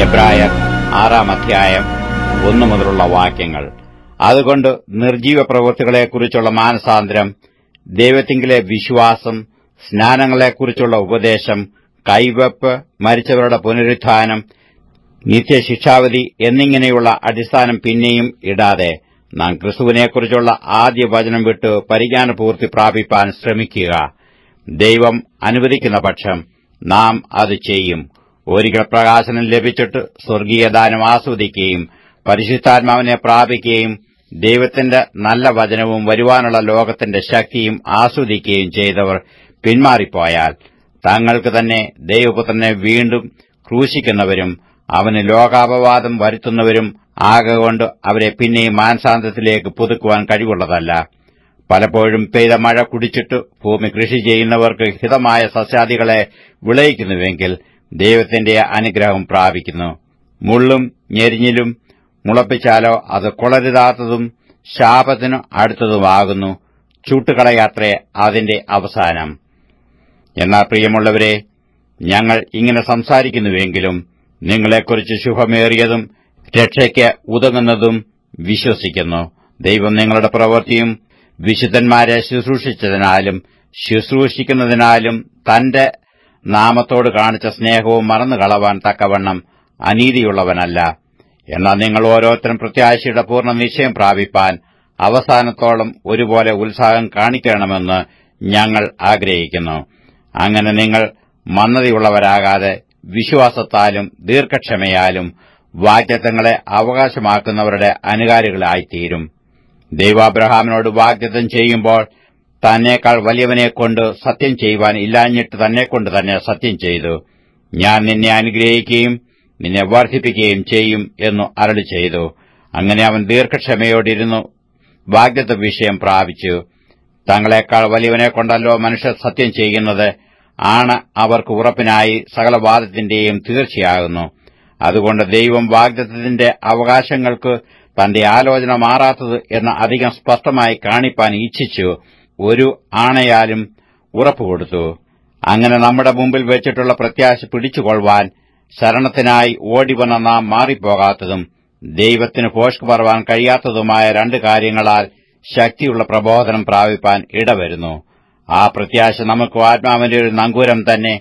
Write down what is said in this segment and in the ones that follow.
എബ്രായർ 6-1 മുതലുള്ള വാക്യങ്ങൾ. അതുകൊണ്ട് നിർജ്ജീവ പ്രവൃത്തികളെക്കുറിച്ചുള്ള മാനസാന്തരം, ദൈവത്തിങ്കിലെ വിശ്വാസം, സ്നാനങ്ങളെക്കുറിച്ചുള്ള ഉപദേശം, കൈവെപ്പ്, മരിച്ചവരുടെ പുനരുത്ഥാനം, നിത്യശിക്ഷാവിധി എന്നിങ്ങനെയുള്ള അടിസ്ഥാനം പിന്നെയും ഇടാതെ നാം ക്രിസ്തുവിനെക്കുറിച്ചുള്ള ആദ്യ വചനം വിട്ട് പരിജ്ഞാനപൂർത്തി പ്രാപിപ്പാൻ ശ്രമിക്കുക. ദൈവം അനുവദിക്കുന്ന പക്ഷം നാം അത് ചെയ്യും. ഒരിക്കൽ പ്രകാശനം ലഭിച്ചിട്ട് സ്വർഗീയദാനം ആസ്വദിക്കുകയും പരിശുദ്ധാത്മാവിനെ പ്രാപിക്കുകയും ദൈവത്തിന്റെ നല്ല വചനവും വരുവാനുള്ള ലോകത്തിന്റെ ശക്തിയും ആസ്വദിക്കുകയും ചെയ്തവർ പിന്മാറിപ്പോയാൽ തങ്ങൾക്ക് തന്നെ ദൈവപുത്രനെ വീണ്ടും ക്രൂശിക്കുന്നവരും അവന് ലോകാപവാദം വരുത്തുന്നവരും ആകൊണ്ട് അവരെ പിന്നെയും മാനസാന്തരത്തിലേക്ക് പുതുക്കുവാൻ കഴിവുള്ളതല്ല. പലപ്പോഴും പെയ്ത മഴ കുടിച്ചിട്ട് ഭൂമി കൃഷി ചെയ്യുന്നവർക്ക് ഹിതമായ സസ്യാദികളെ വിളയിക്കുന്നുവെങ്കിൽ ദൈവത്തിന്റെ അനുഗ്രഹം പ്രാപിക്കുന്നു. മുള്ളും ഞെരിഞ്ഞിലും മുളപ്പിച്ചാലോ അത് കൊളരുതാത്തതും ശാപത്തിനു അടുത്തതുമാകുന്നു. ചൂട്ടുകളയാത്രേ അതിന്റെ അവസാനം. എന്നാൽ പ്രിയമുള്ളവരെ, ഞങ്ങൾ ഇങ്ങനെ സംസാരിക്കുന്നുവെങ്കിലും നിങ്ങളെക്കുറിച്ച് ശുഭമേറിയതും രക്ഷയ്ക്ക് ഉതകുന്നതും വിശ്വസിക്കുന്നു. ദൈവം നിങ്ങളുടെ പ്രവൃത്തിയും വിശുദ്ധന്മാരെ ശുശ്രൂഷിച്ചതിനാലും ശുശ്രൂഷിക്കുന്നതിനാലും തന്റെ നാമത്തോട് കാണിച്ച സ്നേഹവും മറന്നുകളവാൻ തക്കവണ്ണം അനീതിയുള്ളവനല്ല. എന്നാൽ നിങ്ങൾ ഓരോരുത്തരും പ്രത്യാശയുടെ പൂർണ്ണ നിശ്ചയം പ്രാപിപ്പാൻ അവസാനത്തോളം ഒരുപോലെ ഉത്സാഹം കാണിക്കണമെന്ന് ഞങ്ങൾ ആഗ്രഹിക്കുന്നു. അങ്ങനെ നിങ്ങൾ മന്ദതയുള്ളവരാകാതെ വിശ്വാസത്താലും ദീർഘക്ഷമയാലും വാഗ്ദത്തങ്ങളെ അവകാശമാക്കുന്നവരുടെ അനുകാരികളായിത്തീരും. ദൈവാബ്രഹാമിനോട് വാഗ്ദത്തം ചെയ്യുമ്പോൾ തന്നേക്കാൾ വലിയവനെക്കൊണ്ട് സത്യം ചെയ്യുവാൻ ഇല്ലാഞ്ഞിട്ട് തന്നെക്കൊണ്ട് തന്നെ സത്യം ചെയ്തു. ഞാൻ നിന്നെ അനുഗ്രഹിക്കുകയും നിന്നെ വർദ്ധിപ്പിക്കുകയും ചെയ്യും എന്നു അരുളി ചെയ്തു. അങ്ങനെ അവൻ ദീർഘക്ഷമയോടിരുന്നു വാഗ്ദത്ത വിഷയം പ്രാപിച്ചു. തങ്ങളെക്കാൾ വലിയവനെക്കൊണ്ടല്ലോ മനുഷ്യർ സത്യം ചെയ്യുന്നത്. ആണ് അവർക്ക് ഉറപ്പിനായി സകലവാദത്തിന്റെയും തീർച്ചയാകുന്നു. അതുകൊണ്ട് ദൈവം വാഗ്ദത്തത്തിന്റെ അവകാശങ്ങൾക്ക് തന്റെ ആലോചന മാറാത്തത് എന്ന് അധികം സ്പഷ്ടമായി കാണിപ്പാൻ ഇച്ഛിച്ചു ഒരു ആണയാലും ഉറപ്പുകൊടുത്തു. അങ്ങനെ നമ്മുടെ മുമ്പിൽ വെച്ചിട്ടുള്ള പ്രത്യാശ പിടിച്ചുകൊള്ളുവാൻ ശരണത്തിനായി ഓടിവന്ന നാം മാറിപ്പോകാത്തതും ദൈവത്തിന് ഭോഷ്ക് പറവാൻ കഴിയാത്തതുമായ 2 കാര്യങ്ങളാൽ ശക്തിയുള്ള പ്രബോധനം പ്രാപിപ്പാൻ ഇടവരുന്നു. ആ പ്രത്യാശ നമുക്ക് ആത്മാവിന്റെ ഒരു നങ്കൂരം തന്നെ.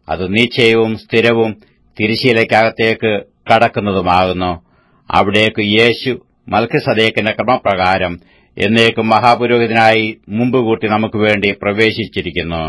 അത് നിശ്ചയവും സ്ഥിരവും തിരശ്ശീലയ്ക്കകത്തേക്ക് കടക്കുന്നതുമാകുന്നു. അവിടേക്ക് യേശു മൽക്കിസദേക്കിന്റെ ക്രമപ്രകാരം എന്നേക്കും മഹാപുരോഹിതനായി മുമ്പുകൂട്ടി നമുക്ക് വേണ്ടി പ്രവേശിച്ചിരിക്കുന്നു.